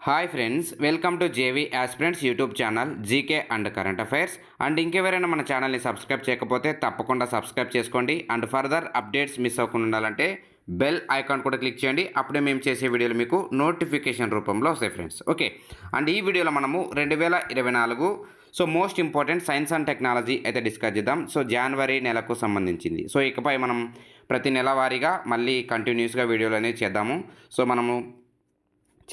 Hi friends, welcome to JV aspirants YouTube channel GK and current affairs. And ఇంకెవరైనా మన ఛానల్ని subscribe చేయకపోతే తప్పకుండా సబ్స్క్రైబ్ చేసుకోండి. అండ్ ఫర్దర్ అప్డేట్స్ మిస్ అవ్వకుండా ఉండాలంటే బెల్ ఐకాన్ కూడా క్లిక్ చేయండి. అప్పుడే మేము చేసే వీడియోలు మీకు నోటిఫికేషన్ రూపంలో వస్తాయి ఫ్రెండ్స్. ఓకే, అండ్ ఈ వీడియోలో మనము 2024 most important science and technology అయితే డిస్కస్ చేద్దాం. జనవరి నెలకు సంబంధించింది. ఇకపై మనం ప్రతి నెల వారీగా మళ్ళీ కంటిన్యూస్గా వీడియోలు అనేది చేద్దాము. మనము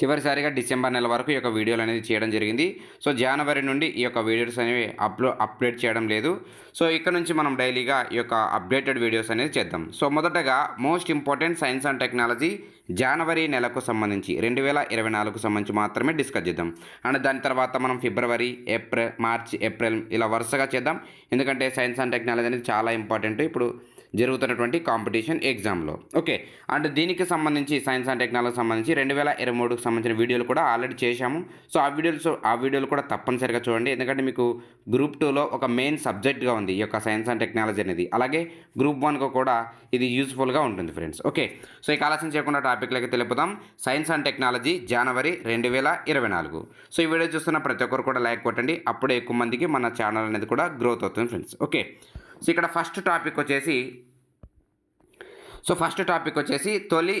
చివరిసారిగా డిసెంబర్ నెల వరకు ఈ యొక్క వీడియోలు అనేది చేయడం జరిగింది. జనవరి నుండి ఈ యొక్క వీడియోస్ అనేవి అప్డేట్ చేయడం లేదు. ఇక్కడ నుంచి మనం డైలీగా ఈ యొక్క అప్డేటెడ్ వీడియోస్ అనేది చేద్దాం. మొదటగా most important science and technology January నెలకు సంబంధించి 2024కు సంబంధించి మాత్రమే డిస్కస్ చేద్దాం. అండ్ దాని తర్వాత మనం ఫిబ్రవరి, మార్చ్, ఏప్రిల్ ఇలా వరుసగా చేద్దాం. ఎందుకంటే సైన్స్ అండ్ టెక్నాలజీ అనేది చాలా ఇంపార్టెంట్ ఇప్పుడు జరుగుతున్నటువంటి కాంపిటీషన్ ఎగ్జామ్లో. ఓకే, అండ్ దీనికి సంబంధించి సైన్స్ అండ్ టెక్నాలజీకి సంబంధించి 2023కు సంబంధించిన వీడియోలు కూడా ఆల్రెడీ చేశాము. ఆ వీడియోలు కూడా తప్పనిసరిగా చూడండి. ఎందుకంటే మీకు గ్రూప్ 2లో ఒక మెయిన్ సబ్జెక్ట్గా ఉంది ఈ యొక్క సైన్స్ అండ్ టెక్నాలజీ అనేది. అలాగే గ్రూప్ 1కు కూడా ఇది యూజ్ఫుల్గా ఉంటుంది ఫ్రెండ్స్. ఓకే, ఇక ఆలస్యం చేయకుండా టాపిక్లకి తెలుపుదాం. సైన్స్ అండ్ టెక్నాలజీ జనవరి 2024. ఈ వీడియో చూస్తున్న ప్రతి ఒక్కరు కూడా లైక్ కొట్టండి. అప్పుడే ఎక్కువ మందికి మన ఛానల్ అనేది కూడా గ్రోత్ అవుతుంది ఫ్రెండ్స్. ఓకే, ఇక్కడ ఫస్ట్ టాపిక్ వచ్చేసి తొలి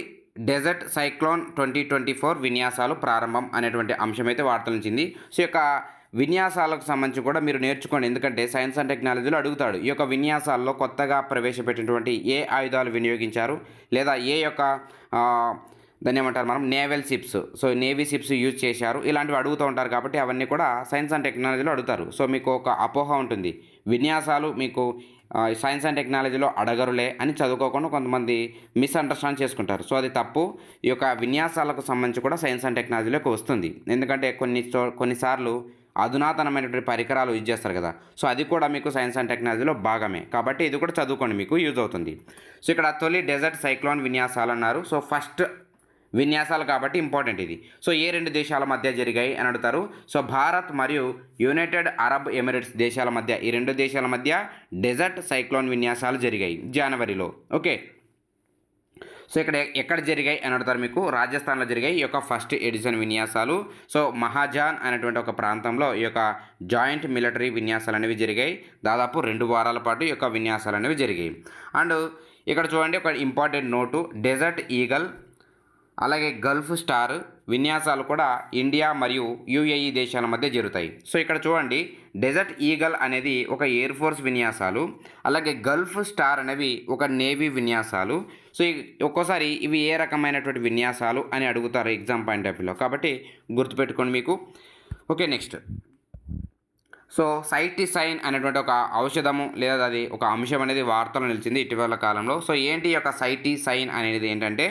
డెజర్ట్ సైక్లోన్ 2024 విన్యాసాలు ప్రారంభం అనేటువంటి అంశం అయితే వార్తలు నిలిచింది. ఈ యొక్క విన్యాసాలకు సంబంధించి కూడా మీరు నేర్చుకోండి. ఎందుకంటే సైన్స్ అండ్ టెక్నాలజీలో అడుగుతాడు ఈ యొక్క విన్యాసాల్లో కొత్తగా ప్రవేశపెట్టినటువంటి ఏ ఆయుధాలు వినియోగించారు, లేదా ఏ యొక్క దాన్ని ఏమంటారు మనం naval ships, navy ships use చేశారు, ఇలాంటివి అడుగుతూ ఉంటారు. కాబట్టి అవన్నీ కూడా సైన్స్ అండ్ టెక్నాలజీలో అడుగుతారు. మీకు ఒక అపోహ ఉంటుంది, విన్యాసాలు మీకు సైన్స్ అండ్ టెక్నాలజీలో అడగరులే అని చదువుకోకుండా కొంతమంది మిస్అండర్స్టాండ్ చేసుకుంటారు. అది తప్పు. ఈ యొక్క విన్యాసాలకు సంబంధించి కూడా సైన్స్ అండ్ టెక్నాలజీలోకి వస్తుంది. ఎందుకంటే కొన్నిసార్లు అధునాతనమైనటువంటి పరికరాలు యూజ్ చేస్తారు కదా, అది కూడా మీకు సైన్స్ అండ్ టెక్నాలజీలో భాగమే. కాబట్టి ఇది కూడా చదువుకోండి, మీకు యూజ్ అవుతుంది. ఇక్కడ తొలి డెజర్ట్ సైక్లోన్ విన్యాసాలు అన్నారు. ఫస్ట్ విన్యాసాలు కాబట్టి ఇంపార్టెంట్ ఇది. ఏ రెండు దేశాల మధ్య జరిగాయి అని అడుగుతారు. భారత్ మరియు యునైటెడ్ అరబ్ ఎమిరేట్స్ దేశాల మధ్య, ఈ రెండు దేశాల మధ్య డెజర్ట్ సైక్లోన్ విన్యాసాలు జరిగాయి జనవరిలో. ఓకే, ఇక్కడ ఎక్కడ జరిగాయి అని అడుగుతారు. మీకు రాజస్థాన్లో జరిగాయి ఈ యొక్క ఫస్ట్ ఎడిషన్ విన్యాసాలు. మహాజాన్ అనేటువంటి ఒక ప్రాంతంలో ఈ యొక్క జాయింట్ మిలిటరీ విన్యాసాలు అనేవి జరిగాయి. దాదాపు 2 వారాల పాటు ఈ యొక్క విన్యాసాలు అనేవి జరిగాయి. అండ్ ఇక్కడ చూడండి, ఒక ఇంపార్టెంట్ నోటు, డెజర్ట్ ఈగల్ అలాగే గల్ఫ్ స్టార్ విన్యాసాలు కూడా ఇండియా మరియు యుఏఈ దేశాల మధ్య జరుగుతాయి. ఇక్కడ చూడండి, డెజర్ట్ ఈగల్ అనేది ఒక ఎయిర్ ఫోర్స్ విన్యాసాలు, అలాగే గల్ఫ్ స్టార్ అనేవి ఒక నేవీ విన్యాసాలు. ఒక్కోసారి ఇవి ఏ రకమైనటువంటి విన్యాసాలు అని అడుగుతారు ఎగ్జామ్ పాయింట్ ఆఫ్ వ్యూలో, కాబట్టి గుర్తుపెట్టుకోండి మీకు. ఓకే, నెక్స్ట్ సైటిసైన్ అనేటువంటి ఒక ఔషధము లేదా అది ఒక అంశం అనేది వార్తలు నిలిచింది ఇటీవల కాలంలో. ఏంటి ఈ యొక్క సైటిసైన్ అనేది ఏంటంటే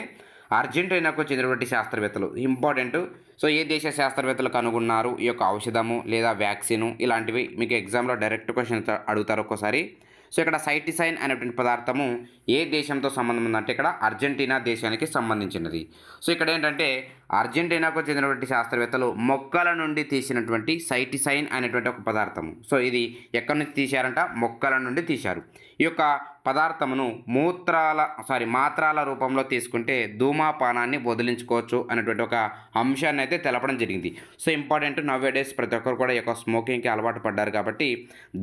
అర్జెంటీనాకు చెందినటువంటి శాస్త్రవేత్తలు, ఇంపార్టెంట్. ఏ దేశ శాస్త్రవేత్తలు కనుగొన్నారు ఈ యొక్క ఔషధము లేదా వ్యాక్సిన్, ఇలాంటివి మీకు ఎగ్జామ్లో డైరెక్ట్ క్వశ్చన్ అడుగుతారు ఒక్కోసారి. ఇక్కడ సైటిసైన్ అనేటువంటి పదార్థము ఏ దేశంతో సంబంధం ఉందంటే ఇక్కడ అర్జెంటీనా దేశానికి సంబంధించినది. ఇక్కడ ఏంటంటే అర్జెంటీనాకు చెందినటువంటి శాస్త్రవేత్తలు మొక్కల నుండి తీసినటువంటి సైటిసైన్ అనేటువంటి ఒక పదార్థము. ఇది ఎక్కడి నుంచి తీశారంట, మొక్కల నుండి తీశారు. ఈ యొక్క పదార్థమును మాత్రాల రూపంలో తీసుకుంటే ధూమపానాన్ని వదిలించుకోవచ్చు అనేటువంటి ఒక అంశాన్ని అయితే తెలపడం జరిగింది. ఇంపార్టెంట్, నవ్వేడేస్ ప్రతి ఒక్కరు కూడా ఈ యొక్క స్మోకింగ్కి అలవాటు పడ్డారు. కాబట్టి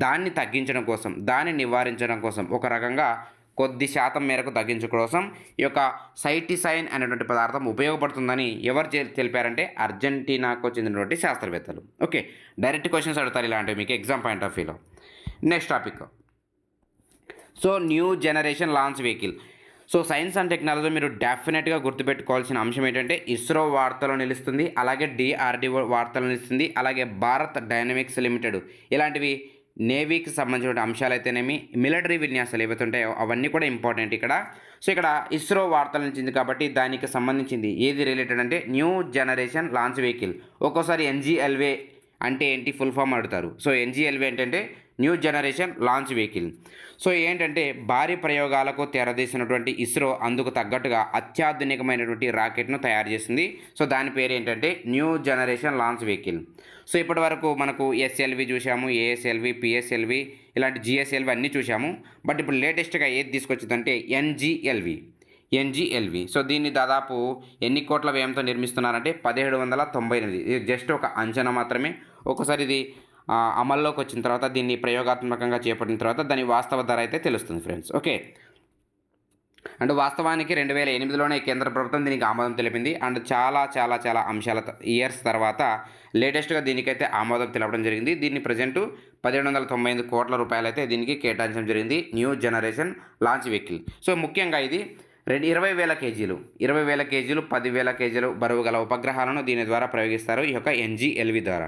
దాన్ని తగ్గించడం కోసం, దాన్ని నివారించడం కోసం, ఒక రకంగా కొద్ది శాతం మేరకు తగ్గించడం కోసం ఈ యొక్క సైటిసైన్ అనేటువంటి పదార్థం ఉపయోగపడుతుందని ఎవరు తెలిపారంటే అర్జెంటీనాకు చెందినటువంటి శాస్త్రవేత్తలు. ఓకే, డైరెక్ట్ క్వశ్చన్స్ అడుగుతారు ఇలాంటివి మీకు ఎగ్జామ్ పాయింట్ ఆఫ్ వ్యూలో. Next topic new generation launch vehicle. Science and technology మీరు డెఫినెట్గా గుర్తుపెట్టుకోవాల్సిన అంశం ఏంటంటే ఇస్రో వార్తలో నిలుస్తుంది, అలాగే DRDO వార్తలో నిలుస్తుంది, అలాగే భారత్ డైనమిక్స్ లిమిటెడ్, ఇలాంటివి నేవీకి సంబంధించిన అంశాలు అయితేనేమి, మిలిటరీ విన్యాసాలు ఏవైతే ఉంటాయో అవన్నీ కూడా ఇంపార్టెంట్ ఇక్కడ. ఇక్కడ ఇస్రో వార్తల నిలిచింది కాబట్టి దానికి సంబంధించింది ఏది రిలేటెడ్ అంటే న్యూ జనరేషన్ లాంచ్ వెహికల్. ఒక్కోసారి NGLV అంటే ఏంటి ఫుల్ ఫామ్ అడుగుతారు. NGLV ఏంటంటే న్యూ జనరేషన్ లాంచ్ వెహికల్. ఏంటంటే భారీ ప్రయోగాలకు తెరదీసినటువంటి ఇస్రో అందుకు తగ్గట్టుగా అత్యాధునికమైనటువంటి రాకెట్ను తయారు చేసింది. దాని పేరు ఏంటంటే న్యూ జనరేషన్ లాంచ్ వెహికల్. ఇప్పటి వరకు మనకు SLV చూసాము, ASLV, PSLV, ఇలాంటి GSLV అన్నీ చూసాము. బట్ ఇప్పుడు లేటెస్ట్గా ఏది తీసుకొచ్చిందంటే NGLV. ఎన్జిఎల్వి. సో దీన్ని దాదాపు ఎన్ని కోట్ల వ్యయంతో నిర్మిస్తున్నారంటే 1798. ఇది జస్ట్ ఒక అంచనా మాత్రమే. ఒక్కోసారి ఇది అమల్లోకి వచ్చిన తర్వాత దీన్ని ప్రయోగాత్మకంగా చేపట్టిన తర్వాత దాని వాస్తవ ధర అయితే తెలుస్తుంది ఫ్రెండ్స్. ఓకే. అండ్ వాస్తవానికి 2008లోనే కేంద్ర ప్రభుత్వం దీనికి ఆమోదం తెలిపింది. అండ్ చాలా అంశాల ఇయర్స్ తర్వాత లేటెస్ట్గా దీనికైతే ఆమోదం తెలపడం జరిగింది. దీన్ని ప్రజెంటు 1798 కోట్ల రూపాయలైతే దీనికి కేటాయించడం జరిగింది. New generation launch vehicle. So ముఖ్యంగా ఇది 20,000 కేజీలు 20,000 కేజీలు 10,000 కేజీలు బరువు గల ఉపగ్రహాలను దీని ద్వారా ప్రయోగిస్తారు ఈ యొక్క ఎన్జిఎల్వి ద్వారా.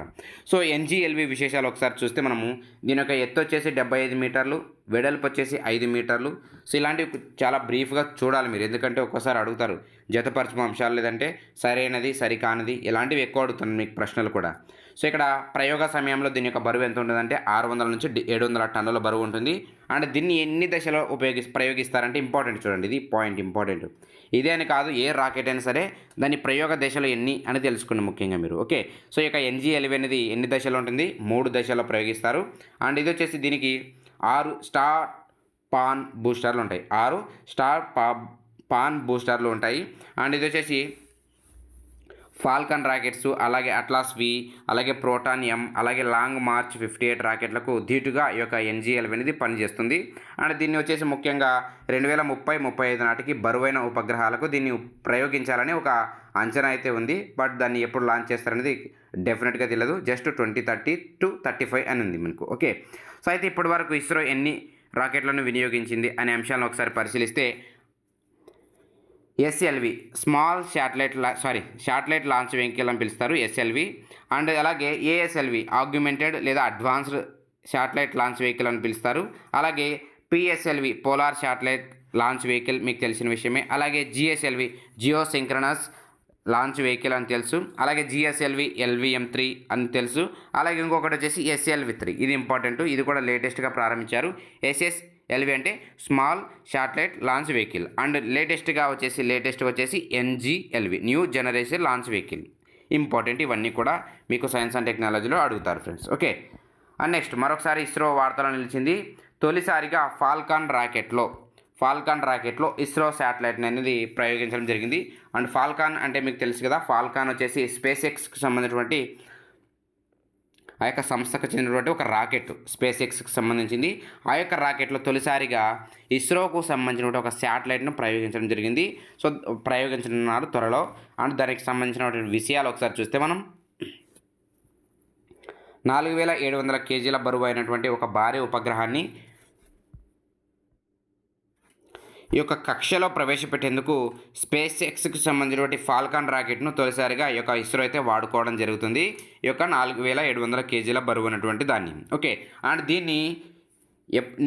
సో ఎన్జిఎల్వి విశేషాలు ఒకసారి చూస్తే మనము దీని యొక్క ఎత్తు వచ్చేసి 75 మీటర్లు, వెడల్పు వచ్చేసి 5 మీటర్లు. సో ఇలాంటివి చాలా బ్రీఫ్గా చూడాలి మీరు, ఎందుకంటే ఒక్కోసారి అడుగుతారు జతపరచు అంశాలు, లేదంటే సరైనది సరికానిది ఇలాంటివి ఎక్కువ అడుగుతాను మీకు ప్రశ్నలు కూడా. సో ఇక్కడ ప్రయోగ సమయంలో దీని యొక్క బరువు ఎంత ఉంటుందంటే 600 నుంచి 700 టన్నుల బరువు ఉంటుంది. అండ్ దీన్ని ఎన్ని దశలో ప్రయోగిస్తారంటే ఇంపార్టెంట్ చూడండి, ఇది పాయింట్ ఇంపార్టెంట్. ఇదే అని కాదు, ఏ రాకెట్ అయినా సరే దాని ప్రయోగ దశలు ఎన్ని అని తెలుసుకోండి ముఖ్యంగా మీరు. ఓకే. సో ఇక ఎన్జిఎల్వి అనేది ఎన్ని దశలు ఉంటుంది, 3 దశల్లో ప్రయోగిస్తారు. అండ్ ఇది వచ్చేసి దీనికి 6 స్టార్ పాన్ బూస్టర్లు ఉంటాయి, 6 స్టార్ పాన్ బూస్టర్లు ఉంటాయి. అండ్ ఇది వచ్చేసి ఫాల్కన్ రాకెట్స్, అలాగే అట్లాస్ వి, అలాగే ప్రోటాన్ ఎం, అలాగే లాంగ్ మార్చ్ 58 రాకెట్లకు ధీటుగా ఈ యొక్క ఎన్జిఎల్వి అనేది పనిచేస్తుంది. అండ్ దీన్ని వచ్చేసి ముఖ్యంగా 2030-35 నాటికి బరువైన ఉపగ్రహాలకు దీన్ని ప్రయోగించాలని ఒక అంచనా అయితే ఉంది. బట్ దాన్ని ఎప్పుడు లాంచ్ చేస్తారనేది డెఫినెట్గా తెలియదు. జస్ట్ 2030 to 35 అని ఉంది మనకు. ఓకే. సో అయితే ఇప్పటి వరకు ఇస్రో ఎన్ని రాకెట్లను వినియోగించింది అనే అంశాలను ఒకసారి పరిశీలిస్తే ఎస్ఎల్వి శాటిలైట్ లాంచ్ వెహికల్ అని పిలుస్తారు ఎస్ఎల్వి. అండ్ అలాగే ఏఎస్ఎల్వి ఆగ్యుమెంటెడ్ లేదా అడ్వాన్స్డ్ శాటిలైట్ లాంచ్ వెహికల్ అని పిలుస్తారు. అలాగే PSLV polar satellite launch vehicle మీకు తెలిసిన విషయమే. అలాగే GSLV geosynchronous launch vehicle అని తెలుసు. అలాగే జిఎస్ఎల్వి LVM-3 అని తెలుసు. అలాగే ఇంకొకటి వచ్చేసి SLV-3, ఇది ఇంపార్టెంట్, ఇది కూడా లేటెస్ట్గా ప్రారంభించారు. SSLV అంటే small satellite launch vehicle. And లేటెస్ట్గా వచ్చేసి NGLV new generation launch vehicle. Important, ఇవన్నీ కూడా మీకు సైన్స్ అండ్ టెక్నాలజీలో అడుగుతారు ఫ్రెండ్స్. ఓకే. అండ్ నెక్స్ట్ మరొకసారి ఇస్రో వార్తలో నిలిచింది. తొలిసారిగా ఫాల్కాన్ రాకెట్లో ఇస్రో శాటిలైట్ అనేది ప్రయోగించడం జరిగింది. అండ్ ఫాల్కాన్ అంటే మీకు తెలుసు కదా, ఫాల్కాన్ వచ్చేసి స్పేస్ ఎక్స్కి సంబంధించినటువంటి ఆ యొక్క సంస్థకు చెందినటువంటి ఒక రాకెట్, స్పేస్ ఎక్స్కి సంబంధించింది. ఆ యొక్క రాకెట్లో తొలిసారిగా ఇస్రోకు సంబంధించిన ఒక శాటిలైట్ను ప్రయోగించడం జరిగింది. సో ప్రయోగించనున్నారు త్వరలో. అండ్ దానికి సంబంధించినటువంటి విషయాలు ఒకసారి చూస్తే మనం 4,700 కేజీల బరువు అయినటువంటి ఒక భారీ ఉపగ్రహాన్ని ఈ యొక్క కక్షలో ప్రవేశపెట్టేందుకు స్పేస్ ఎక్స్కి సంబంధించినటువంటి ఫాల్కాన్ రాకెట్ను తొలిసారిగా ఈ యొక్క ఇస్రో అయితే వాడుకోవడం జరుగుతుంది. ఈ యొక్క 4,700 కేజీల బరువు ఉన్నటువంటి దాన్ని. ఓకే. అండ్ దీన్ని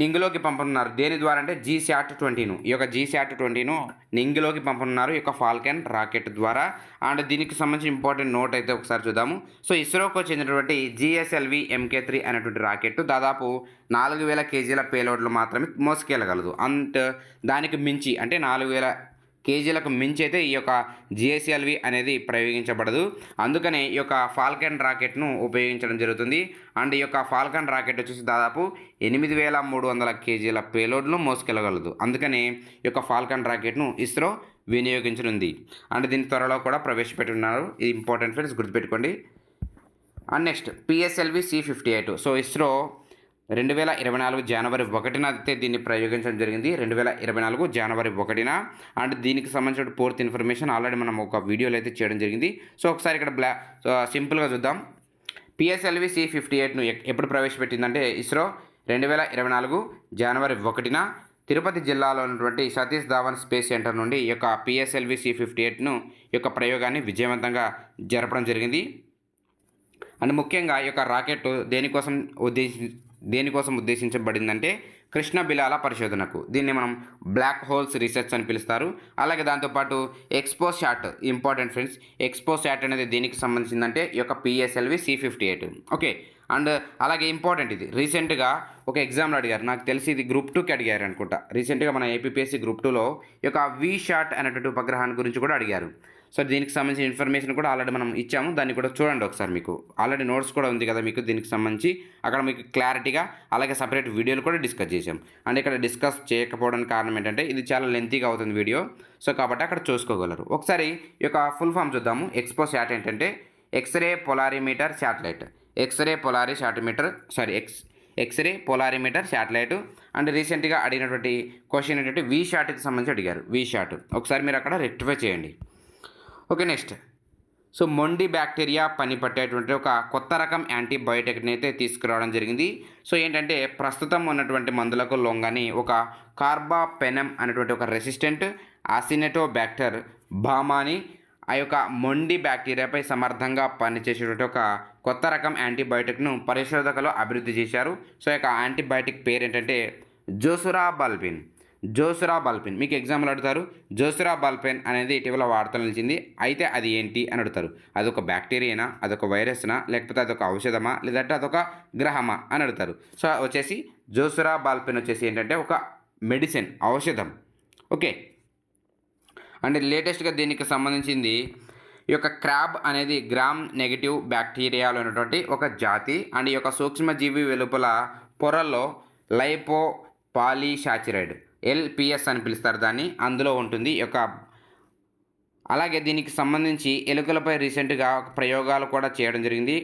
నింగిలోకి పంపనున్నారు. దేని ద్వారా అంటే GSAT-20ను, ఈ యొక్క GSAT-20ను నింగిలోకి పంపనున్నారు ఈ యొక్క ఫాల్కన్ రాకెట్ ద్వారా. అండ్ దీనికి సంబంధించిన ఇంపార్టెంట్ నోట్ అయితే ఒకసారి చూద్దాము. సో ఇస్రోకు చెందినటువంటి GSLV MK3 అనేటువంటి రాకెట్ దాదాపు 4,000 కేజీల పేలోడ్లు మాత్రమే మోసుకెళ్ళగలదు. అండ్ దానికి మించి అంటే 4,000 కేజీలకు మించి అయితే ఈ యొక్క GSLV అనేది ప్రయోగించబడదు. అందుకనే ఈ యొక్క ఫాల్కన్ రాకెట్ను ఉపయోగించడం జరుగుతుంది. అండ్ ఈ యొక్క ఫాల్కన్ రాకెట్ వచ్చేసి దాదాపు 8,300 కేజీల పేలోడ్ను మోసుకెళ్ళగలదు. అందుకనే ఈ యొక్క ఫాల్కన్ రాకెట్ను ఇస్రో వినియోగించనుంది. అండ్ దీని త్వరలో కూడా ప్రవేశపెట్టున్నారు. ఇది ఇంపార్టెంట్ ఫ్రెండ్స్, గుర్తుపెట్టుకోండి. And next PSLV C-58. So ISRO 2024 జనవరి 1న అయితే దీన్ని ప్రయోగించడం జరిగింది. 2024 జనవరి 1న. అండ్ దీనికి సంబంధించిన పూర్తి ఇన్ఫర్మేషన్ ఆల్రెడీ మనం ఒక వీడియోలో అయితే చేయడం జరిగింది. సో ఒకసారి ఇక్కడ సింపుల్గా చూద్దాం. PSLV C-58ను ఎప్పుడు ప్రవేశపెట్టిందంటే ఇస్రో 2024 జనవరి 1న తిరుపతి జిల్లాలో ఉన్నటువంటి సతీష్ ధావన్ స్పేస్ సెంటర్ నుండి ఈ యొక్క PSLV C-58ను ఈ యొక్క ప్రయోగాన్ని విజయవంతంగా జరపడం జరిగింది. అండ్ ముఖ్యంగా ఈ యొక్క రాకెట్ దేనికోసం ఉద్దేశించబడిందంటే కృష్ణ బిలాల పరిశోధనకు. దీన్ని మనం బ్లాక్ హోల్స్ రీసెర్చ్ అని పిలుస్తారు. అలాగే దాంతోపాటు ఎక్స్పోశాట్, ఇంపార్టెంట్ ఫ్రెండ్స్, ఎక్స్పోశాట్ అనేది దేనికి సంబంధించిందంటే ఈ యొక్క PSLV C-58. ఓకే. అండ్ అలాగే ఇంపార్టెంట్, ఇది రీసెంట్గా ఒక ఎగ్జామ్లో అడిగారు, నాకు తెలిసి ఇది గ్రూప్ 2కి అడిగారు అనుకుంటా. రీసెంట్గా మన APPSC గ్రూప్ 2లో ఈ యొక్క VSAT అనేటువంటి ఉపగ్రహాన్ని గురించి కూడా అడిగారు. సో దీనికి సంబంధించిన ఇన్ఫర్మేషన్ కూడా ఆల్రెడీ మనం ఇచ్చాము, దాన్ని కూడా చూడండి ఒకసారి. మీకు ఆల్రెడీ నోట్స్ కూడా ఉంది కదా మీకు దీనికి సంబంధించి, అక్కడ మీకు క్లారిటీగా అలాగే సపరేట్ వీడియోలు కూడా డిస్కస్ చేసాం. అండ్ ఇక్కడ డిస్కస్ చేయకపోవడానికి కారణం ఏంటంటే ఇది చాలా లెంతీగా అవుతుంది వీడియో, సో కాబట్టి అక్కడ చూసుకోగలరు. ఒకసారి ఈ యొక్క ఫుల్ ఫామ్ చూద్దాము. ఎక్స్పో శాట్ ఏంటంటే X ray polarimeter satellite, X ray polarimeter satellite. And రీసెంట్గా అడిగినటువంటి క్వశ్చన్ ఏంటంటే వి షాట్కి సంబంధించి అడిగారు, వి షాట్. ఒకసారి మీరు అక్కడ రెక్టిఫై చేయండి. Okay, next. సో మొండి బ్యాక్టీరియా పని పట్టేటువంటి ఒక కొత్త రకం యాంటీబయోటిక్ని అయితే తీసుకురావడం జరిగింది. సో ఏంటంటే ప్రస్తుతం ఉన్నటువంటి మందులకు లొంగని ఒక కార్బాపెనమ్ అనేటువంటి ఒక రెసిస్టెంట్ ఆసినెటోబ్యాక్టర్ బామాని ఆ యొక్క మొండి బ్యాక్టీరియాపై సమర్థంగా పనిచేసేటువంటి ఒక కొత్త రకం యాంటీబయోటిక్ను పరిశోధకులు అభివృద్ధి చేశారు. సో ఈ యొక్క యాంటీబయోటిక్ పేరు ఏంటంటే జోసురాబాల్పిన్. మీకు ఎగ్జాంపుల్ అడుగుతారు, జోసురాబాల్పిన్ అనేది ఇటీవల వార్తలు నిలిచింది, అయితే అది ఏంటి అని అడుగుతారు. అదొక బ్యాక్టీరియానా, అదొక వైరస్నా, లేకపోతే అదొక ఔషధమా, లేదంటే అదొక గ్రహమా అని అడుగుతారు. సో వచ్చేసి జోసురాబాల్పిన్ వచ్చేసి ఏంటంటే ఒక మెడిసిన్, ఔషధం. ఓకే, అండ్ లేటెస్ట్గా దీనికి సంబంధించింది ఈ యొక్క క్రాబ్ అనేది గ్రామ్ నెగిటివ్ బ్యాక్టీరియాలో ఉన్నటువంటి ఒక జాతి. అండ్ ఈ యొక్క సూక్ష్మజీవి వెలుపల పొరల్లో లైపో పాలీసాచురైడ్, ఎల్పిఎస్ అని పిలుస్తారు దాన్ని, అందులో ఉంటుంది ఈ యొక్క. అలాగే దీనికి సంబంధించి ఎలుకలపై రీసెంట్గా ప్రయోగాలు కూడా చేయడం జరిగింది.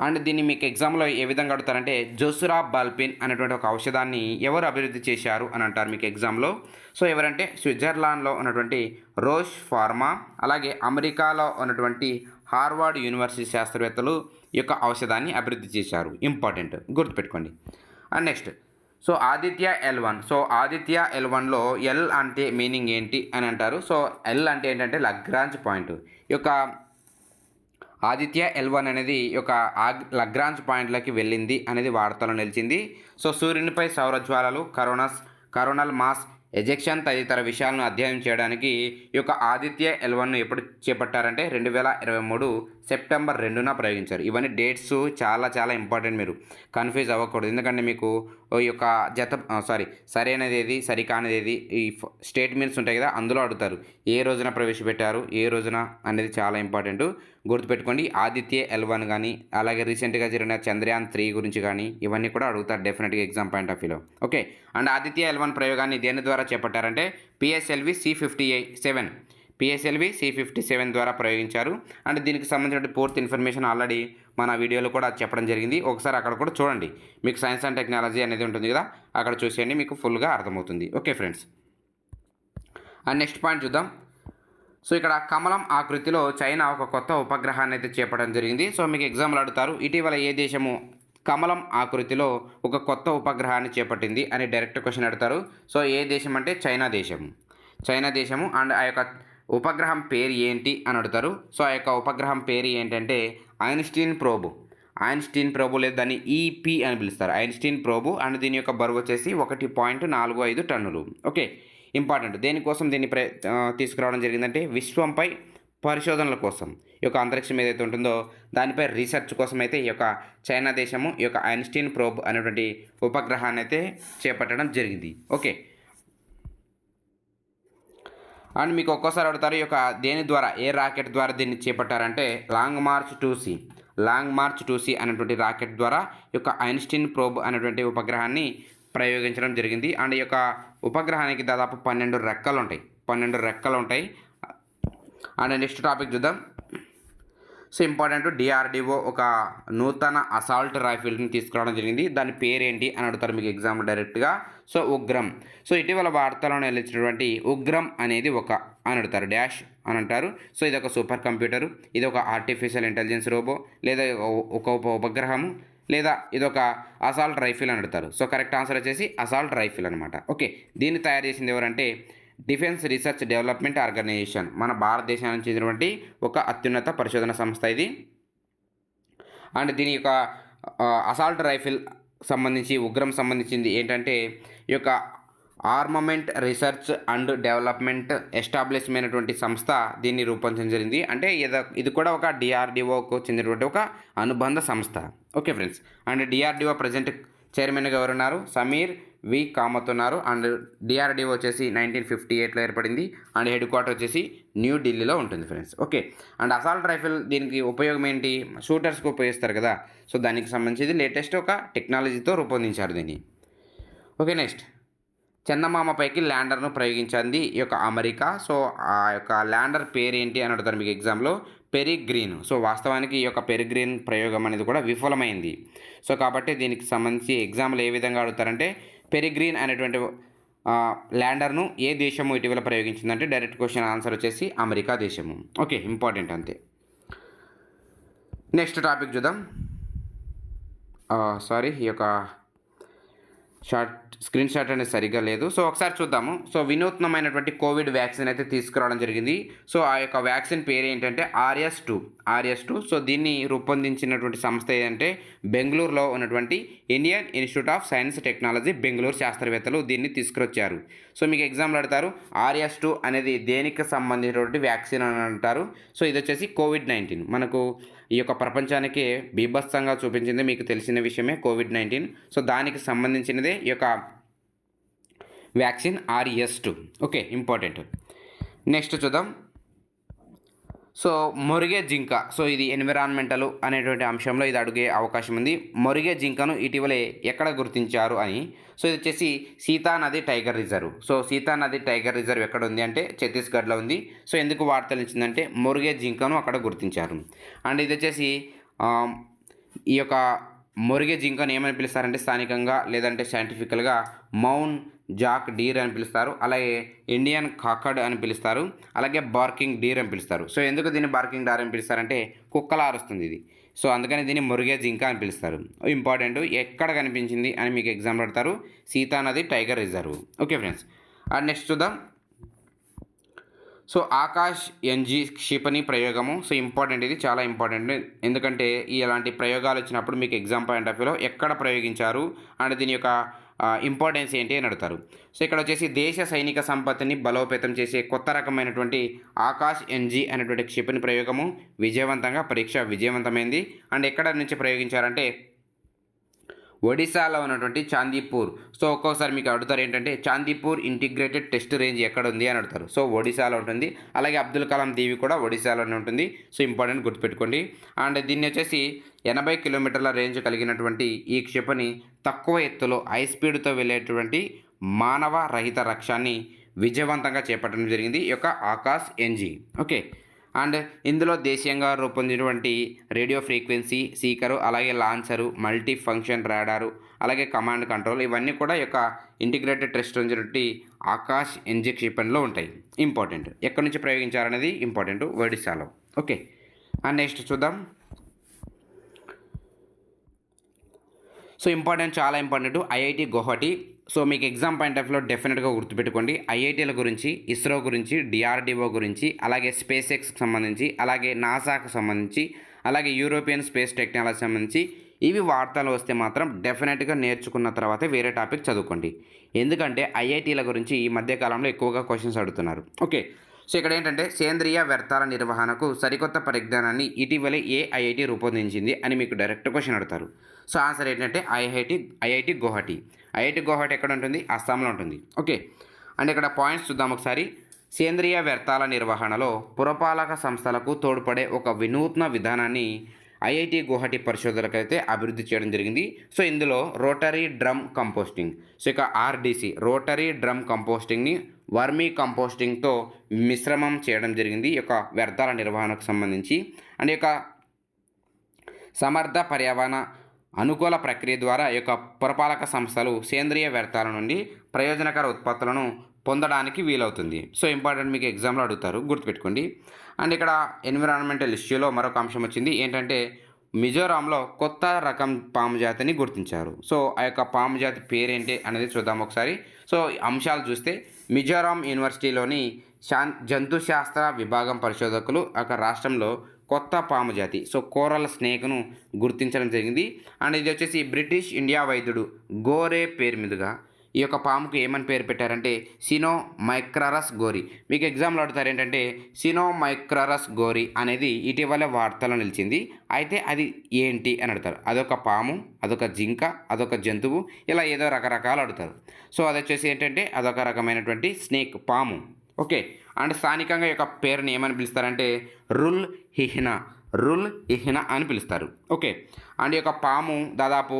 అండ్ దీన్ని మీకు ఎగ్జామ్లో ఏ విధంగా అడుగుతారంటే జోసురాబాల్పిన్ అనేటువంటి ఒక ఔషధాన్ని ఎవరు అభివృద్ధి చేశారు అని అంటారు మీకు ఎగ్జామ్లో. సో ఎవరంటే స్విట్జర్లాండ్లో ఉన్నటువంటి రోష్ ఫార్మా, అలాగే అమెరికాలో ఉన్నటువంటి హార్వర్డ్ యూనివర్సిటీ శాస్త్రవేత్తలు ఈ యొక్క ఔషధాన్ని అభివృద్ధి చేశారు. ఇంపార్టెంట్, గుర్తుపెట్టుకోండి. And next, so Aditya L1. So Aditya L1లో ఎల్ అంటే మీనింగ్ ఏంటి అని అంటారు. సో ఎల్ అంటే ఏంటంటే లగ్రాంజ్ పాయింట్. ఈ యొక్క ఆదిత్య L1 అనేది ఒక లగ్రాంజ్ పాయింట్లకి వెళ్ళింది అనేది వార్తలో నిలిచింది. సో సూర్యునిపై సౌరజ్వాలలు, కరోనల్ మాస్ ఎజెక్షన్ తదితర విషయాలను అధ్యయనం చేయడానికి ఈ యొక్క ఆదిత్య L1ను ఎప్పుడు చేపట్టారంటే 2023 సెప్టెంబర్ 2న ప్రయోగించారు. ఇవన్నీ డేట్స్ చాలా చాలా ఇంపార్టెంట్, మీరు కన్ఫ్యూజ్ అవ్వకూడదు. ఎందుకంటే మీకు ఈ యొక్క సరైనది ఏది, సరికానిది ఏది, ఈ స్టేట్మెంట్స్ ఉంటాయి కదా, అందులో అడుగుతారు ఏ రోజున ప్రవేశపెట్టారు, ఏ రోజున అనేది చాలా ఇంపార్టెంట్, గుర్తుపెట్టుకోండి. ఆదిత్య L1 కానీ, అలాగే రీసెంట్గా జరిగిన చంద్రయాన్ 3 గురించి కానీ ఇవన్నీ కూడా అడుగుతారు డెఫినెట్గా ఎగ్జామ్ పాయింట్ ఆఫ్ వ్యూలో. ఓకే, అండ్ ఆదిత్య L1 ప్రయోగాన్ని దేని ద్వారా చేపట్టారంటే పిఎస్ఎల్వి C57 ద్వారా ప్రయోగించారు. అండ్ దీనికి సంబంధించిన పూర్తి ఇన్ఫర్మేషన్ ఆల్రెడీ మన వీడియోలో కూడా చెప్పడం జరిగింది. ఒకసారి అక్కడ కూడా చూడండి, మీకు సైన్స్ అండ్ టెక్నాలజీ అనేది ఉంటుంది కదా, అక్కడ చూసేయండి, మీకు ఫుల్గా అర్థమవుతుంది. Okay friends, and next point చూద్దాం. సో ఇక్కడ కమలం ఆకృతిలో చైనా ఒక కొత్త ఉపగ్రహాన్ని అయితే చేపట్టడం జరిగింది. సో మీకు ఎగ్జామ్లు అడుగుతారు, ఇటీవల ఏ దేశము కమలం ఆకృతిలో ఒక కొత్త ఉపగ్రహాన్ని చేపట్టింది అని డైరెక్ట్ క్వశ్చన్ అడుగుతారు. సో ఏ దేశం అంటే చైనా దేశము. అండ్ ఆ యొక్క ఉపగ్రహం పేరు ఏంటి అని అడుగుతారు. సో ఆ యొక్క ఉపగ్రహం పేరు ఏంటంటే ఐన్స్టీన్ ప్రోబు లేదా దాన్ని ఈపీ అని పిలుస్తారు, ఐన్స్టీన్ ప్రోబు. అండ్ దీని యొక్క బరువు వచ్చేసి 1.45 టన్నులు. Okay, important. దేనికోసం దీన్ని తీసుకురావడం జరిగిందంటే విశ్వంపై పరిశోధనల కోసం, ఈ యొక్క అంతరిక్షం ఏదైతే ఉంటుందో దానిపై రీసెర్చ్ కోసం అయితే ఈ యొక్క చైనా దేశము ఈ యొక్క ఐన్స్టీన్ ప్రోబ్ అనేటువంటి ఉపగ్రహాన్ని అయితే చేపట్టడం జరిగింది. ఓకే, అండ్ మీకు ఒక్కోసారి అడుగుతారు ఈ యొక్క దేని ద్వారా, ఏ రాకెట్ ద్వారా దీన్ని చేపట్టారంటే లాంగ్ మార్చ్ 2C అనేటువంటి రాకెట్ ద్వారా ఈ యొక్క ఐన్స్టీన్ ప్రోబ్ అనేటువంటి ఉపగ్రహాన్ని ప్రయోగించడం జరిగింది. అండ్ ఈ యొక్క ఉపగ్రహానికి దాదాపు 12 రెక్కలు ఉంటాయి. అండ్ నెక్స్ట్ టాపిక్ చూద్దాం. సో ఇంపార్టెంట్, DRDO ఒక నూతన అసాల్ట్ రైఫిల్ని తీసుకురావడం జరిగింది. దాని పేరేంటి అని అడుగుతారు మీకు ఎగ్జామ్ డైరెక్ట్గా. సో ఉగ్రం. సో ఇటీవల వార్తల్లో నిలిచినటువంటి ఉగ్రం అనేది అని అడుగుతారు, డాష్ అని అంటారు. సో ఇది ఒక సూపర్ కంప్యూటర్, ఇది ఒక ఆర్టిఫిషియల్ ఇంటెలిజెన్స్ రోబో, లేదా ఒక ఉపగ్రహము, లేదా ఇదొక అసాల్ట్ రైఫిల్ అని అడుగుతారు. సో కరెక్ట్ ఆన్సర్ వచ్చేసి అసాల్ట్ రైఫిల్ అనమాట. ఓకే, దీన్ని తయారు చేసింది ఎవరంటే డిఫెన్స్ రీసెర్చ్ డెవలప్మెంట్ ఆర్గనైజేషన్, మన భారతదేశానికి చెందినటువంటి ఒక అత్యున్నత పరిశోధన సంస్థ ఇది. అండ్ దీని యొక్క అసాల్ట్ రైఫిల్ సంబంధించి, ఉగ్రం సంబంధించింది ఏంటంటే ఈ యొక్క armament research and development establishment అయినటువంటి సంస్థ దీన్ని రూపొందించడం జరిగింది. అంటే ఇది కూడా ఒక DRDOకు చెందినటువంటి ఒక అనుబంధ సంస్థ. Okay friends, and DRDO present చైర్మన్గా ఎవరున్నారు, సమీర్ వి కామత్ ఉన్నారు. అండ్ డిఆర్డిఓ వచ్చేసి 1958లో ఏర్పడింది. అండ్ హెడ్ క్వార్టర్ వచ్చేసి న్యూ ఢిల్లీలో ఉంటుంది friends. Okay. And assault rifle దీనికి ఉపయోగం ఏంటి? షూటర్స్కి ఉపయోగిస్తారు కదా. సో దానికి సంబంధించి లేటెస్ట్ ఒక టెక్నాలజీతో రూపొందించారు దీన్ని. ఓకే. నెక్స్ట్, చందమామపైకి ల్యాండర్ను ప్రయోగించింది ఈ యొక్క అమెరికా. సో ఆ యొక్క ల్యాండర్ పేరు ఏంటి అని అడుగుతారు మీకు ఎగ్జామ్లో. పెరిగ్రీన్. సో వాస్తవానికి ఈ యొక్క పెరిగ్రీన్ ప్రయోగం అనేది కూడా విఫలమైంది. సో కాబట్టి దీనికి సంబంధించి ఎగ్జామ్లో ఏ విధంగా అడుగుతారంటే పెరిగ్రీన్ అనేటువంటి ల్యాండర్ను ఏ దేశము ఇటీవల ప్రయోగించిందంటే డైరెక్ట్ క్వశ్చన్ ఆన్సర్ వచ్చేసి అమెరికా దేశము. ఓకే, ఇంపార్టెంట్ అంతే. నెక్స్ట్ టాపిక్ చూద్దాం. ఈ యొక్క స్క్రీన్ షాట్ అనేది సరిగ్గా లేదు. సో ఒకసారి చూద్దాము. సో వినూత్నమైనటువంటి కోవిడ్ వ్యాక్సిన్ అయితే తీసుకురావడం జరిగింది. సో ఆ యొక్క వ్యాక్సిన్ పేరు ఏంటంటే RS2. సో దీన్ని రూపొందించినటువంటి సంస్థ ఏంటంటే బెంగళూరులో ఉన్నటువంటి Indian institute of science technology Bengaluru శాస్త్రవేత్తలు దీన్ని తీసుకొచ్చారు. సో మీకు ఎగ్జామ్లో అడతారు RS2 అనేది దేనికి సంబంధించినటువంటి వ్యాక్సిన్ అని అంటారు. సో ఇది వచ్చేసి COVID-19 మనకు ఈ యొక్క ప్రపంచానికి బీభత్సంగా చూపించింది మీకు తెలిసిన విషయమే COVID-19. సో దానికి సంబంధించినదే ఈ యొక్క vaccine RS2. Okay, important. Next చూద్దాం. సో మొరిగే జింక. సో ఇది ఎన్విరాన్మెంటల్ అనేటువంటి అంశంలో ఇది అడిగే అవకాశం ఉంది. మొరిగే జింకను ఇటీవలే ఎక్కడ గుర్తించారు అని. సో ఇది వచ్చేసి సీతా నది టైగర్ రిజర్వ్. సో సీతా నది టైగర్ రిజర్వ్ ఎక్కడ ఉంది అంటే ఛత్తీస్గఢ్లో ఉంది. సో ఎందుకు వార్తలు ఇచ్చిందంటే మొరిగే జింకను అక్కడ గుర్తించారు. అండ్ ఇది వచ్చేసి ఈ యొక్క మొరిగే జింకను ఏమని పిలుస్తారంటే స్థానికంగా లేదంటే సైంటిఫికల్గా మౌన్ జాక్ డీర్ అని పిలుస్తారు. అలాగే ఇండియన్ కాకడ్ అని పిలుస్తారు. అలాగే బార్కింగ్ డీర్ అని పిలుస్తారు. సో ఎందుకు దీన్ని బార్కింగ్ డార్ అని పిలుస్తారంటే కుక్కలా అరుస్తుంది ఇది. సో అందుకని దీన్ని మొరిగే జింక అని పిలుస్తారు. ఇంపార్టెంట్. ఎక్కడ కనిపించింది అని మీకు ఎగ్జామ్ పెడతారు. సీతా నది tiger reserve. Okay friends. And next చూద్దాం. సో ఆకాష్ NG క్షిపణి ప్రయోగము. సో ఇంపార్టెంట్, ఇది చాలా ఇంపార్టెంట్. ఎందుకంటే ఇలాంటి ప్రయోగాలు వచ్చినప్పుడు మీకు ఎగ్జామ్ పాయింట్ ఆఫ్ వ్యూలో ఎక్కడ ప్రయోగించారు అండ్ దీని యొక్క ఇంపార్టెన్స్ ఏంటి అని అడుగుతారు. సో ఇక్కడ వచ్చేసి దేశ సైనిక సంపత్తిని బలోపేతం చేసే కొత్త రకమైనటువంటి ఆకాష్ NG అనేటువంటి క్షిపణి ప్రయోగము విజయవంతమైంది. అండ్ ఎక్కడ నుంచి ప్రయోగించారంటే ఒడిశాలో ఉన్నటువంటి చాందీపూర్. సో ఒక్కోసారి మీకు అడుగుతారు ఏంటంటే చాందీపూర్ ఇంటిగ్రేటెడ్ టెస్ట్ రేంజ్ ఎక్కడ ఉంది అని అడుగుతారు. సో ఒడిశాలో ఉంటుంది. అలాగే అబ్దుల్ కలాం దీవి కూడా ఒడిశాలోనే ఉంటుంది. సో ఇంపార్టెంట్, గుర్తుపెట్టుకోండి. అండ్ దీన్ని వచ్చేసి 80 కిలోమీటర్ల రేంజ్ కలిగినటువంటి ఈ క్షిపణి తక్కువ ఎత్తులో హై స్పీడ్తో వెళ్ళేటువంటి మానవ రహిత లక్ష్యాన్ని విజయవంతంగా చేపట్టడం జరిగింది ఈ యొక్క ఆకాష్ NG. ఓకే. అండ్ ఇందులో దేశీయంగా రూపొందినటువంటి రేడియో ఫ్రీక్వెన్సీ సీకరు, అలాగే లాంచరు, మల్టీ ఫంక్షన్ రాడారు, అలాగే కమాండ్ కంట్రోల్ ఇవన్నీ కూడా ఈ యొక్క ఇంటిగ్రేటెడ్ టెస్ట్ ఉన్నటువంటి ఆకాష్ NG క్షిపణిలో ఉంటాయి. ఇంపార్టెంట్. ఎక్కడి నుంచి ప్రయోగించారనేది ఇంపార్టెంట్. ఒడిశాలో. ఓకే. అండ్ నెక్స్ట్ చూద్దాం. సో ఇంపార్టెంట్, చాలా ఇంపార్టెంట్. IIT గౌహటి. సో మీకు ఎగ్జామ్ పాయింట్ ఆఫ్ వ్యూలో డెఫినెట్గా గుర్తుపెట్టుకోండి. IITల గురించి, ఇస్రో గురించి, DRDO గురించి, అలాగే స్పేస్ ఎక్స్కి సంబంధించి, అలాగే నాసాకు సంబంధించి, అలాగే యూరోపియన్ స్పేస్ టెక్నాలజీ సంబంధించి ఇవి వార్తలు వస్తే మాత్రం డెఫినెట్గా నేర్చుకున్న తర్వాతే వేరే టాపిక్ చదువుకోండి. ఎందుకంటే IITల గురించి ఈ మధ్యకాలంలో ఎక్కువగా క్వశ్చన్స్ అడుగుతున్నారు. ఓకే. సో ఇక్కడ ఏంటంటే సేంద్రియ వ్యర్థాల నిర్వహణకు సరికొత్త పరిజ్ఞానాన్ని ఇటీవలే IIT రూపొందించింది అని మీకు డైరెక్ట్ క్వశ్చన్ అడుగుతారు. సో ఆన్సర్ ఏంటంటే IIT గౌహటి. IIT గౌహటి ఎక్కడ ఉంటుంది? అస్సాంలో ఉంటుంది. ఓకే. అండ్ ఇక్కడ పాయింట్స్ చూద్దాం ఒకసారి. సేంద్రియ వ్యర్థాల నిర్వహణలో పురపాలక సంస్థలకు తోడ్పడే ఒక వినూత్న విధానాన్ని IIT గౌహటి పరిశోధకులకైతే అభివృద్ధి చేయడం జరిగింది. సో ఇందులో రోటరీ డ్రమ్ కంపోస్టింగ్, సో ఇక RDC రోటరీ డ్రమ్ కంపోస్టింగ్ని వర్మీ కంపోస్టింగ్తో మిశ్రమం చేయడం జరిగింది ఈ యొక్క వ్యర్థాల నిర్వహణకు సంబంధించి. అండ్ ఈ యొక్క సమర్థ పర్యావరణ అనుకూల ప్రక్రియ ద్వారా ఈ యొక్క పురపాలక సంస్థలు సేంద్రియ వ్యర్థాల నుండి ప్రయోజనకర ఉత్పత్తులను పొందడానికి వీలవుతుంది. సో ఇంపార్టెంట్, మీకు ఎగ్జామ్లో అడుగుతారు, గుర్తుపెట్టుకోండి. అండ్ ఇక్కడ ఎన్విరాన్మెంటల్ ఇష్యూలో మరొక అంశం వచ్చింది ఏంటంటే మిజోరాంలో కొత్త రకం పాము జాతిని గుర్తించారు. సో ఆ యొక్క పాము జాతి పేరేంటి అనేది చూద్దాం ఒకసారి. సో అంశాలు చూస్తే మిజోరాం యూనివర్సిటీలోని జంతుశాస్త్ర విభాగం పరిశోధకులు ఒక రాష్ట్రంలో కొత్త పాము జాతి సో కోరల్ స్నేక్ను గుర్తించడం జరిగింది. అండ్ ఇది వచ్చేసి బ్రిటిష్ ఇండియా వైద్యుడు గోరే పేరు మీదుగా ఈ యొక్క పాముకు ఏమని పేరు పెట్టారంటే సినోమైక్రరస్ గోరి. మీకు ఎగ్జామ్లో అడుగుతారు ఏంటంటే సినోమైక్రరస్ గోరి అనేది ఇటీవల వార్తల్లో నిలిచింది. అయితే అది ఏంటి అని అడుగుతారు. అదొక పాము, అదొక జింక, అదొక జంతువు, ఇలా ఏదో రకరకాలు అడుగుతారు. సో అది వచ్చేసి ఏంటంటే అదొక రకమైనటువంటి స్నేక్ పాము. ఓకే. అండ్ స్థానికంగా ఈ యొక్క పేరుని ఏమని పిలుస్తారంటే రుల్ హిహ్నా, రుల్ హిహ్నా అని పిలుస్తారు. ఓకే. అండ్ ఈ యొక్క పాము దాదాపు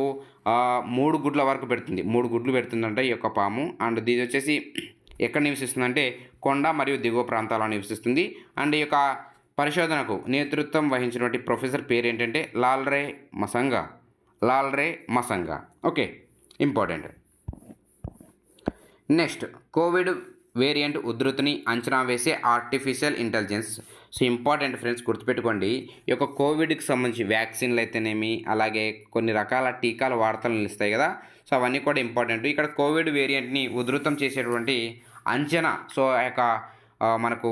3 గుడ్ల వరకు పెడుతుంది. 3 గుడ్లు పెడుతుందంటే ఈ యొక్క పాము. అండ్ ఇది వచ్చేసి ఎక్కడ నివసిస్తుందంటే కొండ మరియు దిగువ ప్రాంతాల్లో నివసిస్తుంది. అండ్ ఈ యొక్క పరిశోధనకు నేతృత్వం వహించినటువంటి ప్రొఫెసర్ పేరు ఏంటంటే Lalremsanga, Lalremsanga. Okay, important. Next, covid variant ఉధృతిని అంచనా వేసే artificial intelligence. So important friends, గుర్తుపెట్టుకోండి. ఈ యొక్క కోవిడ్కి సంబంధించి వ్యాక్సిన్లు అయితేనేమి, అలాగే కొన్ని రకాల టీకాల వార్తలు నిలుస్తాయి కదా, సో అవన్నీ కూడా ఇంపార్టెంట్. ఇక్కడ కోవిడ్ వేరియంట్ని ఉధృతం చేసేటువంటి అంచనా, సో ఆ యొక్క మనకు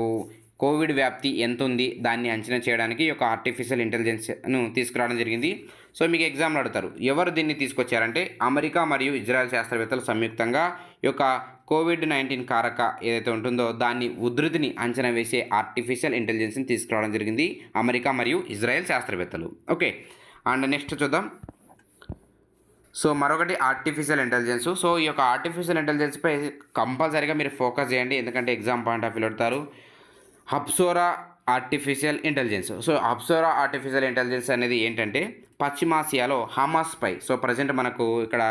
కోవిడ్ వ్యాప్తి ఎంత ఉంది దాన్ని అంచనా చేయడానికి ఈ యొక్క ఆర్టిఫిషియల్ ఇంటెలిజెన్స్ను తీసుకురావడం జరిగింది. సో మీకు ఎగ్జామ్లో అడుగుతారు, ఎవరు దీన్ని తీసుకొచ్చారంటే అమెరికా మరియు ఇజ్రాయెల్ శాస్త్రవేత్తలు సంయుక్తంగా ఈ యొక్క కోవిడ్-19 కారక ఏదైతే ఉంటుందో దాన్ని ఉధృతిని అంచనా వేసే ఆర్టిఫిషియల్ ఇంటెలిజెన్స్ని తీసుకురావడం జరిగింది అమెరికా మరియు ఇజ్రాయెల్ శాస్త్రవేత్తలు. ఓకే. అండ్ నెక్స్ట్ చూద్దాం. సో మరొకటి ఆర్టిఫిషియల్ ఇంటెలిజెన్స్. సో ఈ యొక్క ఆర్టిఫిషియల్ ఇంటెలిజెన్స్పై కంపల్సరీగా మీరు ఫోకస్ చేయండి, ఎందుకంటే ఎగ్జామ్ పాయింట్ ఆఫ్ వ్యూ అడుగుతారు. Apsora artificial intelligence. So Apsora artificial intelligence అనేది ఏంటంటే పశ్చిమాసియాలో హమాస్పై, సో ప్రజెంట్ మనకు ఇక్కడ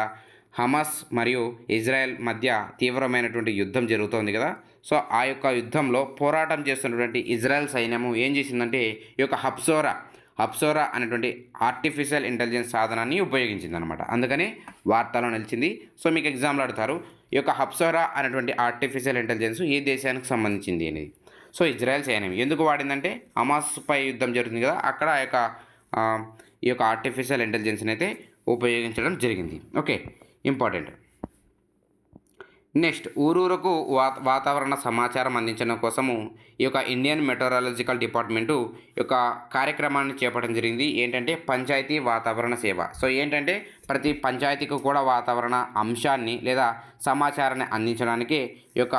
హమాస్ మరియు ఇజ్రాయెల్ మధ్య తీవ్రమైనటువంటి యుద్ధం జరుగుతోంది కదా, సో ఆ యొక్క యుద్ధంలో పోరాటం చేస్తున్నటువంటి ఇజ్రాయెల్ సైన్యము ఏం చేసిందంటే ఈ యొక్క అప్సోరా అనేటువంటి ఆర్టిఫిషియల్ ఇంటెలిజెన్స్ సాధనాన్ని ఉపయోగించిందనమాట. అందుకని వార్తలో నిలిచింది. సో మీకు ఎగ్జామ్లో అడుగుతారు, ఈ యొక్క అప్సోరా అనేటువంటి ఆర్టిఫిషియల్ ఇంటెలిజెన్స్ ఏ దేశానికి సంబంధించింది అనేది. సో ఇజ్రాయెల్ సైన్యం ఎందుకు వాడిందంటే హమాస్పై యుద్ధం జరుగుతుంది కదా, అక్కడ ఈ యొక్క ఆర్టిఫిషియల్ ఇంటెలిజెన్స్ని అయితే ఉపయోగించడం జరిగింది. Okay, important. నెక్స్ట్, ఊరూరకు వాతావరణ సమాచారం అందించడం కోసము ఈ యొక్క ఇండియన్ మెటరాలజికల్ డిపార్ట్మెంటు ఈ యొక్క కార్యక్రమాన్ని చేపట్టడం జరిగింది. ఏంటంటే పంచాయతీ వాతావరణ సేవ. సో ఏంటంటే ప్రతి పంచాయతీకి కూడా వాతావరణ అంశాన్ని లేదా సమాచారాన్ని అందించడానికి ఈ యొక్క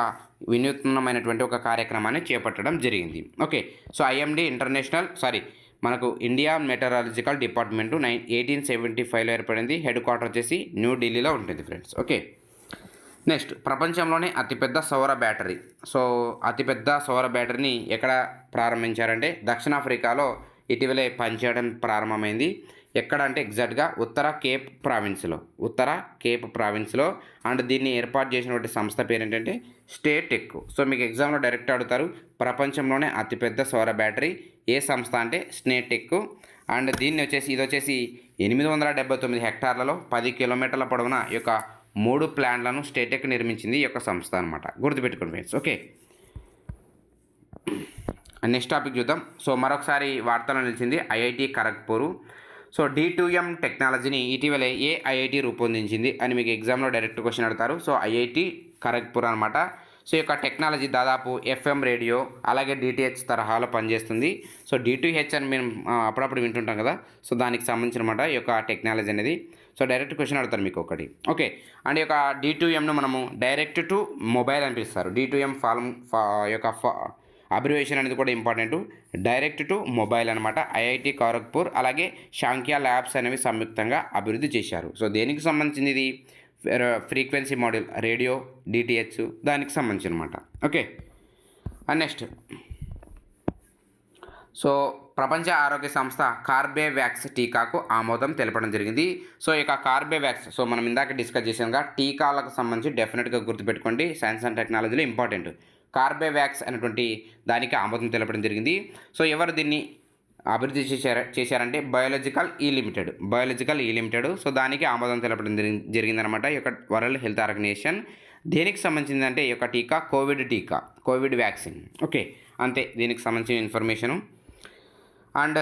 వినూత్నమైనటువంటి ఒక కార్యక్రమాన్ని చేపట్టడం జరిగింది. ఓకే. సో ఐఎండి మనకు ఇండియా మెటరాలజికల్ డిపార్ట్మెంటు 1875లో ఏర్పడింది. హెడ్ క్వార్టర్ వచ్చేసి న్యూఢిల్లీలో ఉంటుంది ఫ్రెండ్స్. ఓకే. నెక్స్ట్, ప్రపంచంలోనే అతిపెద్ద సౌర బ్యాటరీ. సో అతిపెద్ద సౌర బ్యాటరీని ఎక్కడ ప్రారంభించారంటే దక్షిణాఫ్రికాలో ఇటీవలే పనిచేయడం ప్రారంభమైంది. ఎక్కడ అంటే ఎగ్జాక్ట్గా ఉత్తర కేప్ ప్రావిన్స్లో. అండ్ దీన్ని ఏర్పాటు చేసినటువంటి సంస్థ పేరు ఏంటంటే స్టేటెక్. సో మీకు ఎగ్జామ్లో డైరెక్ట్ అడుగుతారు, ప్రపంచంలోనే అతిపెద్ద సౌర బ్యాటరీ ఏ సంస్థ అంటే స్టేటెక్. అండ్ ఇది వచ్చేసి 879 హెక్టార్లలో 10 కిలోమీటర్ల పొడవున ఈ యొక్క 3 ప్లాంట్లను స్టేటెక్ నిర్మించింది ఈ యొక్క సంస్థ అనమాట. గుర్తుపెట్టుకోండి ఫ్రెండ్స్. ఓకే. నెక్స్ట్ టాపిక్ చూద్దాం. సో మరొకసారి వార్తలో నిలిచింది ఐఐటి ఖరగ్పూర్. సో D2M టెక్నాలజీని ఇటీవలే ఏ ఐఐటి రూపొందించింది అని మీకు ఎగ్జామ్లో డైరెక్ట్ క్వశ్చన్ అడతారు. సో ఐఐటి ఖరగ్పూర్ అనమాట. సో ఈ యొక్క టెక్నాలజీ దాదాపు FM రేడియో అలాగే DTH తరహాలో పనిచేస్తుంది. సో D2H అని మేము అప్పుడప్పుడు వింటుంటాం కదా, సో దానికి సంబంధించిన అనమాట ఈ యొక్క టెక్నాలజీ అనేది. సో డైరెక్ట్ క్వశ్చన్ అడుగుతారు మీకు ఒకటి. ఓకే. అండ్ ఈ యొక్క D2Mను మనము డైరెక్ట్ టు మొబైల్ అని పిలుస్తారు. D2M యొక్క అబ్రివేషన్ అనేది కూడా ఇంపార్టెంట్. డైరెక్ట్ టు మొబైల్ అనమాట. ఐఐటి ఖరగ్పూర్ అలాగే శాంఖ్య ల్యాబ్స్ అనేవి సంయుక్తంగా అభివృద్ధి చేశారు. సో దేనికి సంబంధించింది ఇది? ఫ్రీక్వెన్సీ మోడల్, రేడియో, DTH దానికి సంబంధించి అనమాట. ఓకే. అండ్ నెక్స్ట్, సో ప్రపంచ ఆరోగ్య సంస్థ కార్బేవ్యాక్స్ టీకాకు ఆమోదం తెలపడం జరిగింది. సో ఇక కార్బేవ్యాక్స్, సో మనం ఇందాక డిస్కస్ చేసాంగా, టీకాలకు సంబంధించి డెఫినెట్గా గుర్తుపెట్టుకోండి, సైన్స్ అండ్ టెక్నాలజీలో ఇంపార్టెంట్. కార్బేవ్యాక్స్ అనేటువంటి దానికి ఆమోదం తెలపడం జరిగింది. సో ఎవరు దీన్ని అభివృద్ధి చేశారంటే బయోలాజికల్ ఈ లిమిటెడ్. సో దానికి ఆమోదం తెలపడం జరిగిందనమాట ఈ యొక్క వరల్డ్ హెల్త్ ఆర్గనైజేషన్. దేనికి సంబంధించిందంటే ఈ యొక్క కోవిడ్ వ్యాక్సిన్. ఓకే, అంతే దీనికి సంబంధించిన ఇన్ఫర్మేషను. అండ్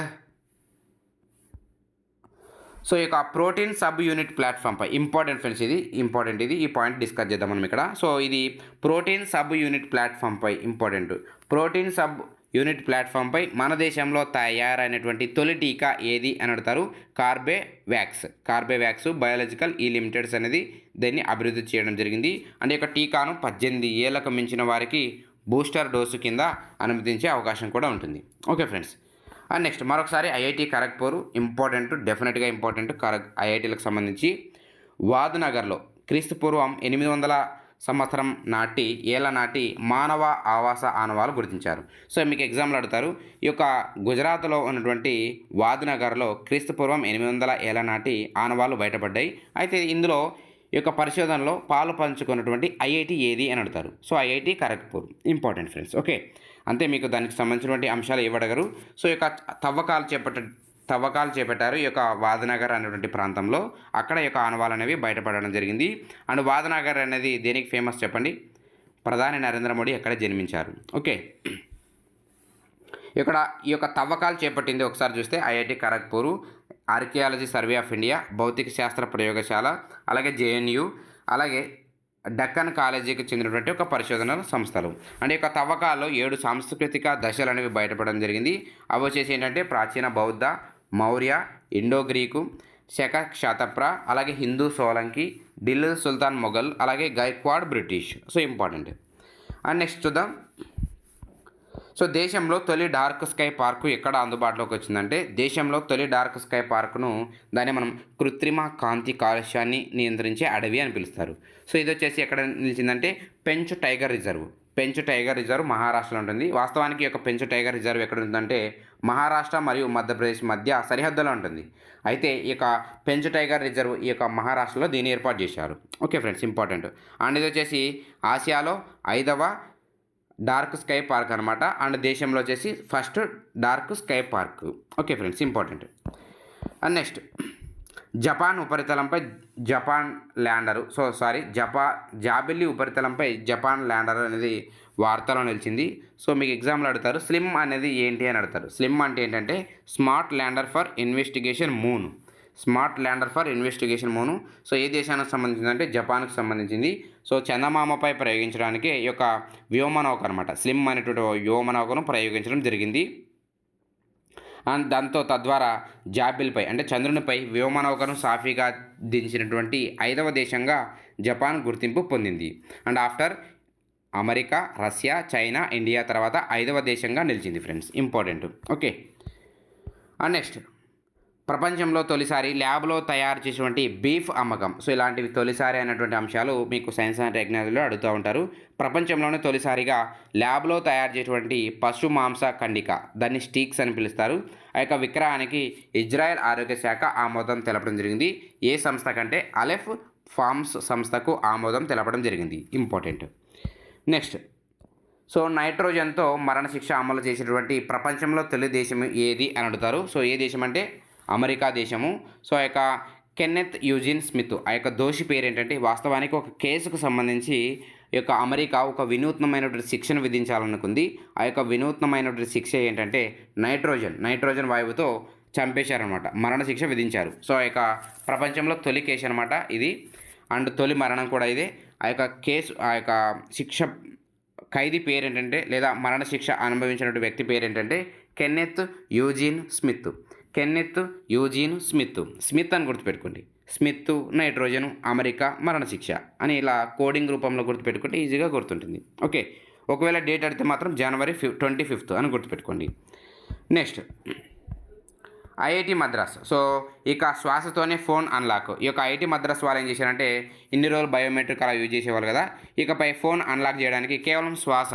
సో ఈ యొక్క ప్రోటీన్ సబ్ యూనిట్ ప్లాట్ఫామ్పై ఇంపార్టెంట్ ఫ్రెండ్స్, ఇది ఈ పాయింట్ డిస్కస్ చేద్దాం మనం ఇక్కడ. సో ఇది ప్రోటీన్ సబ్ యూనిట్ ప్లాట్ఫామ్పై ఇంపార్టెంట్. ప్రోటీన్ సబ్ యూనిట్ ప్లాట్ఫామ్పై మన దేశంలో తయారైనటువంటి తొలి టీకా ఏది అని అడుగుతారు. కార్బేవ్యాక్స్ బయోలాజికల్ ఈ లిమిటెడ్స్ అనేది దీన్ని అభివృద్ధి చేయడం జరిగింది. అండ్ ఈ యొక్క టీకాను 18 ఏళ్లకు మించిన వారికి బూస్టర్ డోసు కింద అనుమతించే అవకాశం కూడా ఉంటుంది. Okay friends. అండ్ నెక్స్ట్ మరొకసారి ఐఐటి ఖరగ్పూర్ ఇంపార్టెంట్, డెఫినెట్గా ఇంపార్టెంట్. ఐఐటీలకు సంబంధించి వాద్నగర్లో క్రీస్తుపూర్వం 800 సంవత్సరం ఏళ్ల నాటి మానవ ఆవాస ఆనవాలు గుర్తించారు. సో మీకు ఎగ్జామ్లో అడుగుతారు. ఈ యొక్క గుజరాత్లో ఉన్నటువంటి వాద్నగర్లో క్రీస్తుపూర్వం 800 ఏళ్ల నాటి ఆనవాలు బయటపడ్డాయి. అయితే ఇందులో ఈ యొక్క పరిశోధనలో పాలు పంచుకున్నటువంటి ఐఐటి ఏది అని అడుగుతారు. So IIT Kharagpur important friends. Okay, అంతే మీకు దానికి సంబంధించినటువంటి అంశాలు ఇవ్వడగరు. సో ఈ యొక్క తవ్వకాలు చేపట్టారు ఈ యొక్క వాద్నగర్ అనేటువంటి ప్రాంతంలో. అక్కడ ఈ యొక్క ఆనవాలు అనేవి బయటపడడం జరిగింది. అండ్ వాద్నగర్ అనేది దేనికి ఫేమస్ చెప్పండి? ప్రధాని నరేంద్ర మోడీ ఎక్కడ జన్మించారు. ఓకే, ఇక్కడ ఈ యొక్క తవ్వకాలు చేపట్టింది ఒకసారి చూస్తే IIT Kharagpur, archaeology survey of India, భౌతిక శాస్త్ర ప్రయోగశాల, అలాగే జేఎన్యు, అలాగే డక్కన్ కాలేజీకి చెందినటువంటి ఒక పరిశోధన సంస్థలు. అంటే యొక్క తవ్వకాల్లో 7 సాంస్కృతిక దశలు అనేవి బయటపడడం జరిగింది. అవి వచ్చేసి ఏంటంటే ప్రాచీన బౌద్ధ, మౌర్య, ఇండో గ్రీకు, శక క్షాతప్ర, అలాగే హిందూ సోలంకి, ఢిల్లీ సుల్తాన్ మొఘల్, అలాగే Gaekwad British. So important. And next చూద్దాం. సో దేశంలో తొలి డార్క్ స్కై పార్కు ఎక్కడ అందుబాటులోకి వచ్చిందంటే, దేశంలో తొలి డార్క్ స్కై పార్కును దాన్ని మనం కృత్రిమ కాంతి కాలుష్యాన్ని నియంత్రించే అడవి అని పిలుస్తారు. సో ఇది వచ్చేసి ఎక్కడ నిలిచిందంటే పెంచ్ టైగర్ రిజర్వ్ మహారాష్ట్రలో ఉంటుంది. వాస్తవానికి ఈ యొక్క పెంచ్ టైగర్ రిజర్వ్ ఎక్కడ ఉంటుందంటే మహారాష్ట్ర మరియు మధ్యప్రదేశ్ మధ్య సరిహద్దులో ఉంటుంది. అయితే ఈ యొక్క పెంచ్ టైగర్ రిజర్వ్ ఈ యొక్క మహారాష్ట్రలో దీన్ని ఏర్పాటు చేశారు. Okay friends, important. అండ్ ఇది వచ్చేసి ఆసియాలో 5వ డార్క్ స్కై పార్క్ అనమాట. అండ్ దేశంలో వచ్చేసి first dark sky park. Okay friends, important. And next జాబిల్లి ఉపరితలంపై జపాన్ ల్యాండర్ అనేది వార్తలో నిలిచింది. సో మీకు ఎగ్జామ్లో అడుగుతారు స్లిమ్ అనేది ఏంటి అని అడుగుతారు. స్లిమ్ అంటే ఏంటంటే smart lander for investigation moon. So ఏ దేశానికి సంబంధించిందంటే జపాన్కి సంబంధించింది. సో చందమామపై ప్రయోగించడానికి ఈ యొక్క వ్యోమనౌక అనమాట, స్లిమ్ అనేటువంటి వ్యోమనౌకను ప్రయోగించడం జరిగింది. అండ్ తద్వారా జాబిల్లిపై అంటే చంద్రునిపై వ్యోమనౌకను సాఫీగా దించినటువంటి 5వ దేశంగా జపాన్ గుర్తింపు పొందింది. And after America, Russia, China, India తర్వాత 5వ దేశంగా నిలిచింది friends. Important. Okay. And next ప్రపంచంలో తొలిసారి ల్యాబ్లో తయారు చేసినటువంటి బీఫ్ అమ్మకం. సో ఇలాంటివి తొలిసారి అయినటువంటి అంశాలు మీకు సైన్స్ అండ్ టెక్నాలజీలో అడుగుతూ ఉంటారు. ప్రపంచంలోనే తొలిసారిగా ల్యాబ్లో తయారు చేసేటువంటి పశు మాంస ఖండిక, దాన్ని స్టీక్స్ అని పిలుస్తారు. ఆ యొక్క విక్రయానికి ఇజ్రాయెల్ ఆరోగ్య శాఖ ఆమోదం తెలపడం జరిగింది. ఏ సంస్థ కంటే అలెఫ్ ఫార్మ్స్ సంస్థకు ఆమోదం తెలపడం జరిగింది. ఇంపార్టెంట్. నెక్స్ట్ సో నైట్రోజన్తో మరణశిక్ష అమలు చేసేటువంటి ప్రపంచంలో తొలి దేశం ఏది అని అడుగుతారు. సో ఏ దేశం అంటే అమెరికా దేశము. సో ఆ యొక్క కెన్నెత్ యూజిన్ స్మిత్ ఆ యొక్క దోషి పేరు ఏంటంటే, వాస్తవానికి ఒక కేసుకు సంబంధించి ఈ యొక్క అమెరికా ఒక వినూత్నమైనటువంటి శిక్షను విధించాలనుకుంది. ఆ యొక్క వినూత్నమైనటువంటి శిక్ష ఏంటంటే నైట్రోజన్ వాయువుతో చంపేశారనమాట, మరణశిక్ష విధించారు. సో ఆ యొక్క ప్రపంచంలో తొలి కేసు అనమాట ఇది. అండ్ తొలి మరణం కూడా ఇదే. ఆ యొక్క కేసు ఆ యొక్క శిక్ష ఖైదీ పేరు ఏంటంటే, లేదా మరణశిక్ష అనుభవించినటువంటి వ్యక్తి పేరు ఏంటంటే కెన్నెత్ యూజిన్ స్మిత్ అని గుర్తుపెట్టుకోండి. స్మిత్, నైట్రోజన్, అమెరికా, మరణశిక్ష అని ఇలా కోడింగ్ రూపంలో గుర్తుపెట్టుకుంటే ఈజీగా గుర్తుంటుంది. ఓకే, ఒకవేళ డేట్ అడిగితే మాత్రం జనవరి 25 అని గుర్తుపెట్టుకోండి. Next IIT Madras. సో ఇక శ్వాసతోనే ఫోన్ అన్లాక్. ఈ యొక్క ఐఐటి మద్రాస్ వాళ్ళు ఏం చేశారంటే, ఇన్ని రోజులు బయోమెట్రిక్ అలా యూజ్ చేసేవాళ్ళు కదా, ఇకపై ఫోన్ అన్లాక్ చేయడానికి కేవలం శ్వాస,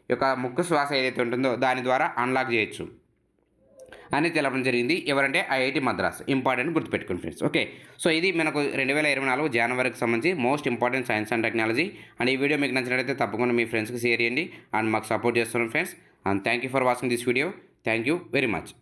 ఈ యొక్క ముక్కు శ్వాస ఏదైతే ఉంటుందో దాని ద్వారా అన్లాక్ చేయొచ్చు అని తెలపడం జరిగింది. ఎవరంటే ఐఐటి మద్రాస్. ఇంపార్టెంట్, గుర్తుపెట్టుకోండి ఫ్రెండ్స్. ఓకే, సో ఇది మనకు 2024 జనవరికి సంబంధించి most important science and technology. And ఈ వీడియో మీకు నచ్చినట్లయితే తప్పకుండా మీ ఫ్రెండ్స్కి షేర్ చేయండి అండ్ మాకు సపోర్ట్ చేస్తున్నాను friends. And thank you for watching this video. Thank you very much.